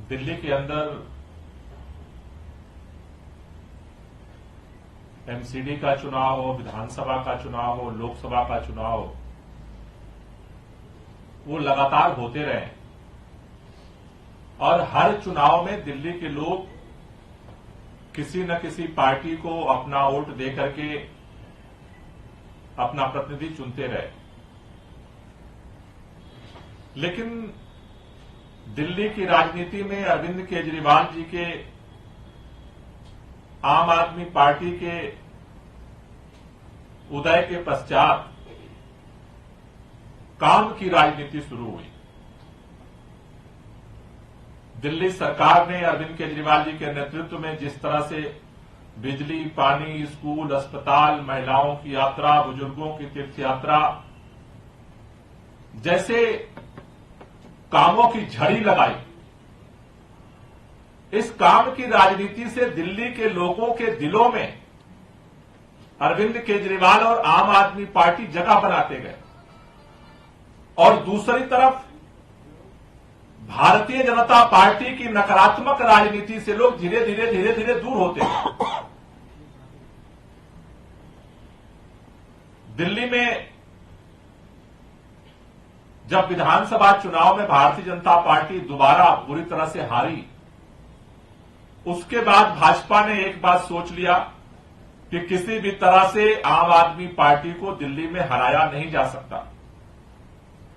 दिल्ली के अंदर एमसीडी का चुनाव हो, विधानसभा का चुनाव हो, लोकसभा का चुनाव हो, वो लगातार होते रहे और हर चुनाव में दिल्ली के लोग किसी न किसी पार्टी को अपना वोट दे करके अपना प्रतिनिधि चुनते रहे। लेकिन दिल्ली की राजनीति में अरविंद केजरीवाल जी के आम आदमी पार्टी के उदय के पश्चात काम की राजनीति शुरू हुई। दिल्ली सरकार ने अरविंद केजरीवाल जी के नेतृत्व में जिस तरह से बिजली, पानी, स्कूल, अस्पताल, महिलाओं की यात्रा, बुजुर्गों की तीर्थ यात्रा जैसे कामों की झड़ी लगाई, इस काम की राजनीति से दिल्ली के लोगों के दिलों में अरविंद केजरीवाल और आम आदमी पार्टी जगह बनाते गए और दूसरी तरफ भारतीय जनता पार्टी की नकारात्मक राजनीति से लोग धीरे धीरे दूर होते गए। दिल्ली में जब विधानसभा चुनाव में भारतीय जनता पार्टी दोबारा बुरी तरह से हारी, उसके बाद भाजपा ने एक बात सोच लिया कि किसी भी तरह से आम आदमी पार्टी को दिल्ली में हराया नहीं जा सकता,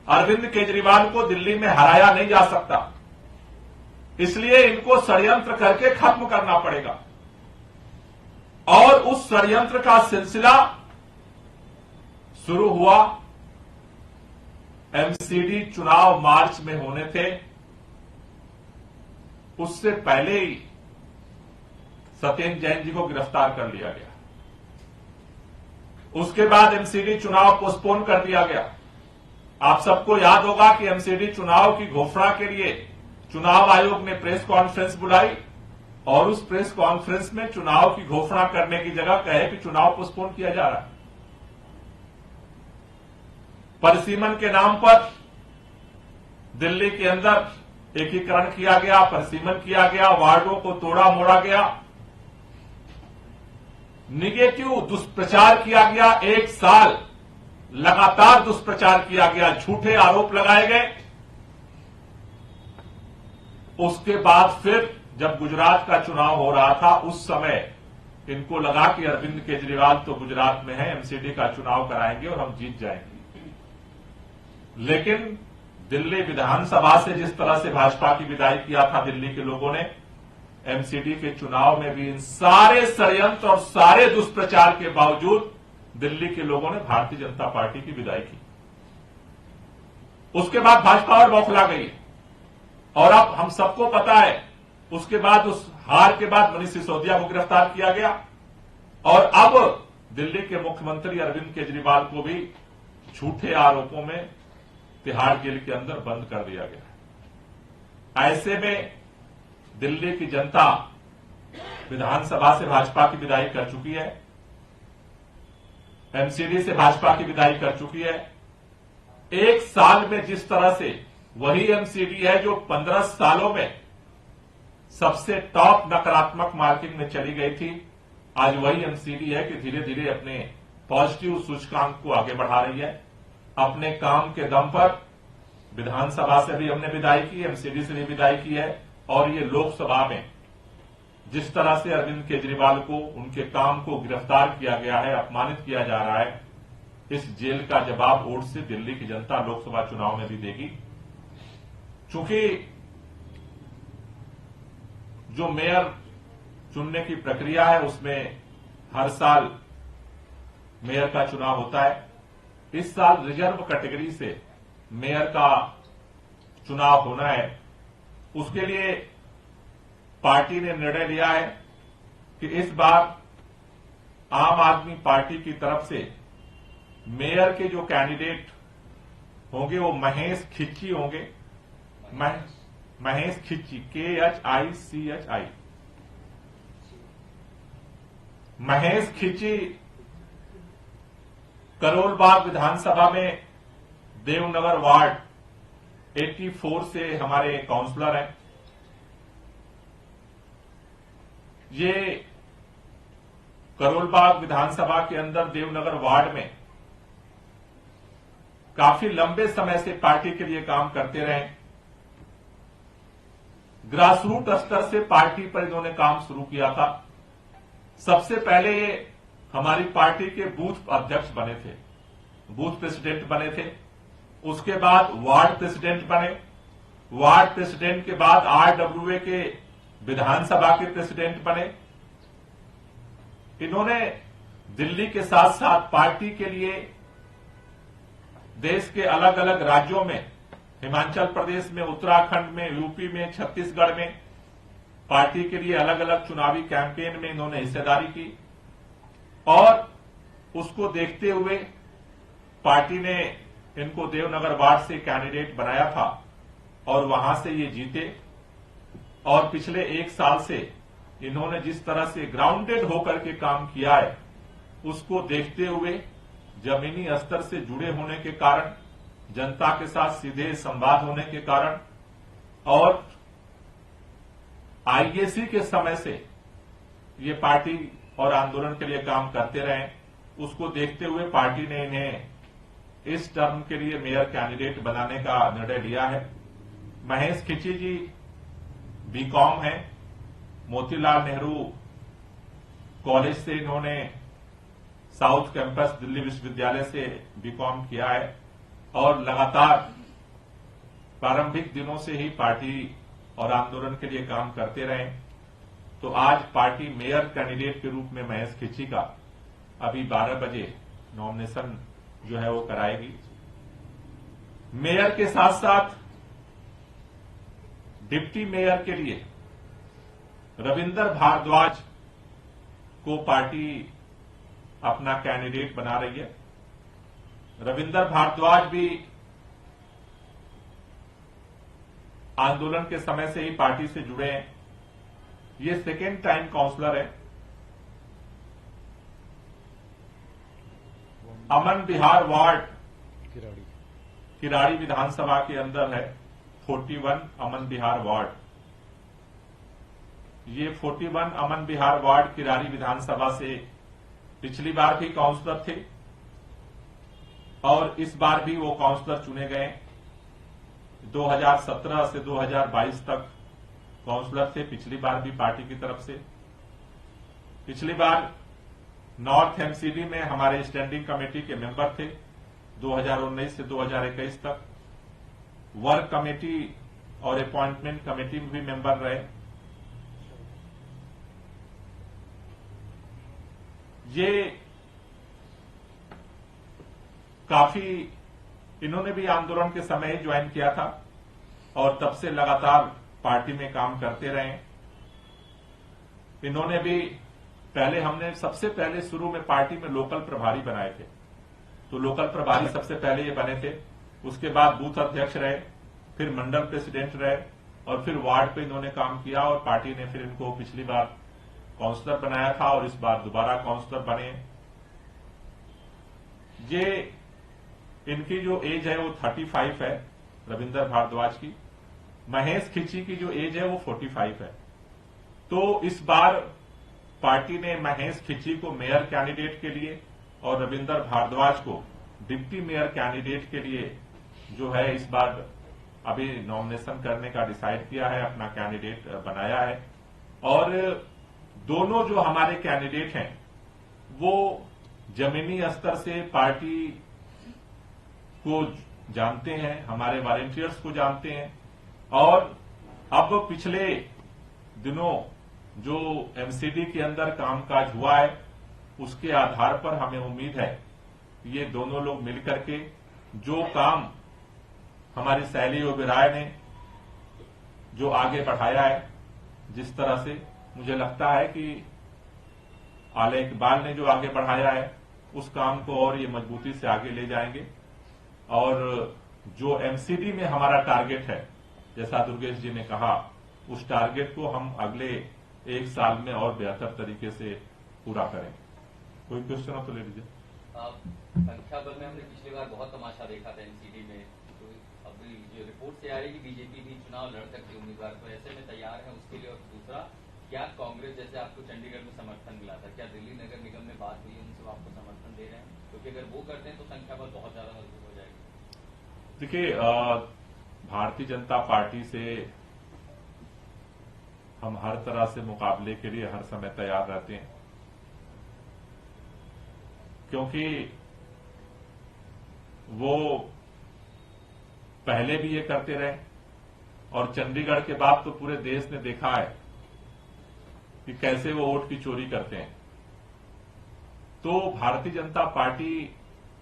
अरविंद केजरीवाल को दिल्ली में हराया नहीं जा सकता, इसलिए इनको षड्यंत्र करके खत्म करना पड़ेगा। और उस षड्यंत्र का सिलसिला शुरू हुआ। एमसीडी चुनाव मार्च में होने थे, उससे पहले ही सत्येंद्र जैन जी को गिरफ्तार कर लिया गया। उसके बाद एमसीडी चुनाव पोस्टपोन कर दिया गया। आप सबको याद होगा कि एमसीडी चुनाव की घोषणा के लिए चुनाव आयोग ने प्रेस कॉन्फ्रेंस बुलाई और उस प्रेस कॉन्फ्रेंस में चुनाव की घोषणा करने की जगह कहे कि चुनाव पोस्टपोन किया जा रहा है। परिसीमन के नाम पर दिल्ली के अंदर एकीकरण किया गया, परिसीमन किया गया, वार्डों को तोड़ा मोड़ा गया, निगेटिव दुष्प्रचार किया गया, एक साल लगातार दुष्प्रचार किया गया, झूठे आरोप लगाए गए। उसके बाद फिर जब गुजरात का चुनाव हो रहा था, उस समय इनको लगा कि अरविंद केजरीवाल तो गुजरात में है, एमसीडी का चुनाव कराएंगे और हम जीत जाएंगे। लेकिन दिल्ली विधानसभा से जिस तरह से भाजपा की विदाई किया था दिल्ली के लोगों ने, एमसीडी के चुनाव में भी इन सारे षड्यंत्र और सारे दुष्प्रचार के बावजूद दिल्ली के लोगों ने भारतीय जनता पार्टी की विदाई की। उसके बाद भाजपा और बौखला गई और अब हम सबको पता है, उसके बाद उस हार के बाद मनीष सिसोदिया को गिरफ्तार किया गया और अब दिल्ली के मुख्यमंत्री अरविंद केजरीवाल को भी झूठे आरोपों में तिहाड़ जेल के अंदर बंद कर दिया गया। ऐसे में दिल्ली की जनता विधानसभा से भाजपा की विदाई कर चुकी है, एमसीडी से भाजपा की विदाई कर चुकी है। एक साल में जिस तरह से वही एमसीडी है जो 15 सालों में सबसे टॉप नकारात्मक मार्किंग में चली गई थी, आज वही एमसीडी है कि धीरे धीरे अपने पॉजिटिव सूचकांक को आगे बढ़ा रही है। अपने काम के दम पर विधानसभा से भी हमने विदाई की, एमसीडी से भी विदाई की है और ये लोकसभा में जिस तरह से अरविंद केजरीवाल को उनके काम को गिरफ्तार किया गया है, अपमानित किया जा रहा है, इस जेल का जवाब वोट से दिल्ली की जनता लोकसभा चुनाव में भी देगी। चूंकि जो मेयर चुनने की प्रक्रिया है उसमें हर साल मेयर का चुनाव होता है। इस साल रिजर्व कैटेगरी से मेयर का चुनाव होना है। उसके लिए पार्टी ने निर्णय लिया है कि इस बार आम आदमी पार्टी की तरफ से मेयर के जो कैंडिडेट होंगे वो महेश खिच्ची होंगे। महेश खिच्ची, KHICHI, महेश खिच्ची करोलबाग विधानसभा में देवनगर वार्ड 84 से हमारे काउंसलर हैं। ये करोलबाग विधानसभा के अंदर देवनगर वार्ड में काफी लंबे समय से पार्टी के लिए काम करते रहे। ग्रासरूट स्तर से पार्टी पर इन्होंने काम शुरू किया था। सबसे पहले ये हमारी पार्टी के बूथ अध्यक्ष बने थे, बूथ प्रेसिडेंट बने थे। उसके बाद वार्ड प्रेसिडेंट बने। वार्ड प्रेसिडेंट के बाद आरडब्ल्यूए के विधानसभा के प्रेसिडेंट बने। इन्होंने दिल्ली के साथ साथ पार्टी के लिए देश के अलग अलग राज्यों में, हिमाचल प्रदेश में, उत्तराखंड में, यूपी में, छत्तीसगढ़ में पार्टी के लिए अलग अलग चुनावी कैंपेन में इन्होंने हिस्सेदारी की और उसको देखते हुए पार्टी ने इनको देवनगर वार्ड से कैंडिडेट बनाया था और वहां से ये जीते। और पिछले 1 साल से इन्होंने जिस तरह से ग्राउंडेड होकर के काम किया है, उसको देखते हुए जमीनी स्तर से जुड़े होने के कारण, जनता के साथ सीधे संवाद होने के कारण और आईएसी के समय से ये पार्टी और आंदोलन के लिए काम करते रहे, उसको देखते हुए पार्टी ने इन्हें इस टर्म के लिए मेयर कैंडिडेट बनाने का निर्णय लिया है। महेश खिची जी बीकॉम है, मोतीलाल नेहरू कॉलेज से इन्होंने साउथ कैंपस दिल्ली विश्वविद्यालय से बीकॉम किया है और लगातार प्रारंभिक दिनों से ही पार्टी और आंदोलन के लिए काम करते रहे। तो आज पार्टी मेयर कैंडिडेट के रूप में महेश खिची का अभी 12 बजे नॉमिनेशन जो है वो कराएगी। मेयर के साथ साथ डिप्टी मेयर के लिए रविंदर भारद्वाज को पार्टी अपना कैंडिडेट बना रही है। रविंदर भारद्वाज भी आंदोलन के समय से ही पार्टी से जुड़े हैं। ये सेकेंड टाइम काउंसलर है। अमन बिहार वार्ड किराड़ी विधानसभा के अंदर है 41 अमन बिहार वार्ड। ये 41 अमन बिहार वार्ड किराड़ी विधानसभा से पिछली बार भी काउंसलर थे और इस बार भी वो काउंसलर चुने गए। 2017 से 2022 तक काउंसलर थे, पिछली बार भी पार्टी की तरफ से। पिछली बार नॉर्थ एमसीडी में हमारे स्टैंडिंग कमेटी के मेंबर थे 2019 से 2021 तक। वर्क कमेटी और अपॉइंटमेंट कमेटी में भी मेंबर रहे। ये काफी इन्होंने भी आंदोलन के समय ही ज्वाइन किया था और तब से लगातार पार्टी में काम करते रहे। इन्होंने भी हमने सबसे पहले शुरू में पार्टी में लोकल प्रभारी बनाए थे, तो लोकल प्रभारी सबसे पहले ये बने थे। उसके बाद बूथ अध्यक्ष रहे, फिर मंडल प्रेसिडेंट रहे और फिर वार्ड पे इन्होंने काम किया और पार्टी ने फिर इनको पिछली बार काउंसलर बनाया था और इस बार दोबारा काउंसलर बने। ये इनकी जो एज है वो 35 है रविंदर भारद्वाज की। महेश खिची की जो एज है वो 45 है। तो इस बार पार्टी ने महेश खिची को मेयर कैंडिडेट के लिए और रविंदर भारद्वाज को डिप्टी मेयर कैंडिडेट के लिए जो है इस बार अभी नॉमिनेशन करने का डिसाइड किया है, अपना कैंडिडेट बनाया है। और दोनों जो हमारे कैंडिडेट हैं वो जमीनी स्तर से पार्टी को जानते हैं, हमारे वॉलंटियर्स को जानते हैं और अब पिछले दिनों जो एमसीडी के अंदर कामकाज हुआ है उसके आधार पर हमें उम्मीद है ये दोनों लोग मिलकर के जो काम हमारी शैली ओबेरॉय ने जो आगे बढ़ाया है, जिस तरह से मुझे लगता है कि आला इकबाल ने जो आगे बढ़ाया है उस काम को और ये मजबूती से आगे ले जाएंगे। और जो एमसीडी में हमारा टारगेट है, जैसा दुर्गेश जी ने कहा, उस टारगेट को हम अगले 1 साल में और बेहतर तरीके से पूरा करें। कोई क्वेश्चन हो तो ले लीजिए। संख्या बल में हमने पिछली बार बहुत तमाशा देखा था एनसीडी में, तो अभी जो रिपोर्ट से आ रही है कि बीजेपी भी चुनाव लड़ सकती है उम्मीदवार, तो ऐसे में तैयार है उसके लिए। और दूसरा क्या कांग्रेस जैसे आपको चंडीगढ़ में समर्थन मिला था, क्या दिल्ली नगर निगम में बात हुई उनसे आपको समर्थन दे रहे हैं? क्योंकि अगर वो करते हैं तो संख्या बल बहुत ज्यादा मजबूत हो जाएगी। देखिए, भारतीय जनता पार्टी से हम हर तरह से मुकाबले के लिए हर समय तैयार रहते हैं, क्योंकि वो पहले भी ये करते रहे और चंडीगढ़ के बाद तो पूरे देश ने देखा है कि कैसे वो वोट की चोरी करते हैं। तो भारतीय जनता पार्टी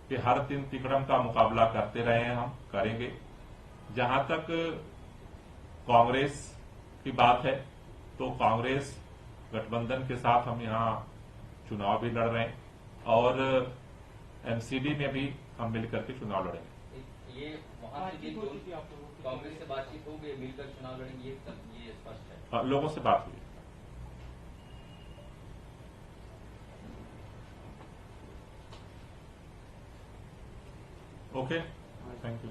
के हर तीन तिकड़म का मुकाबला करते रहे हैं, हम करेंगे। जहां तक कांग्रेस की बात है तो कांग्रेस गठबंधन के साथ हम यहां चुनाव भी लड़ रहे हैं और एमसीडी में भी हम मिलकर के चुनाव लड़ेंगे। ये वहां से कांग्रेस से बातचीत होगी, मिलकर चुनाव लड़ेंगे, ये स्पष्ट है। लोगों से बात हुई। Okay, thank you.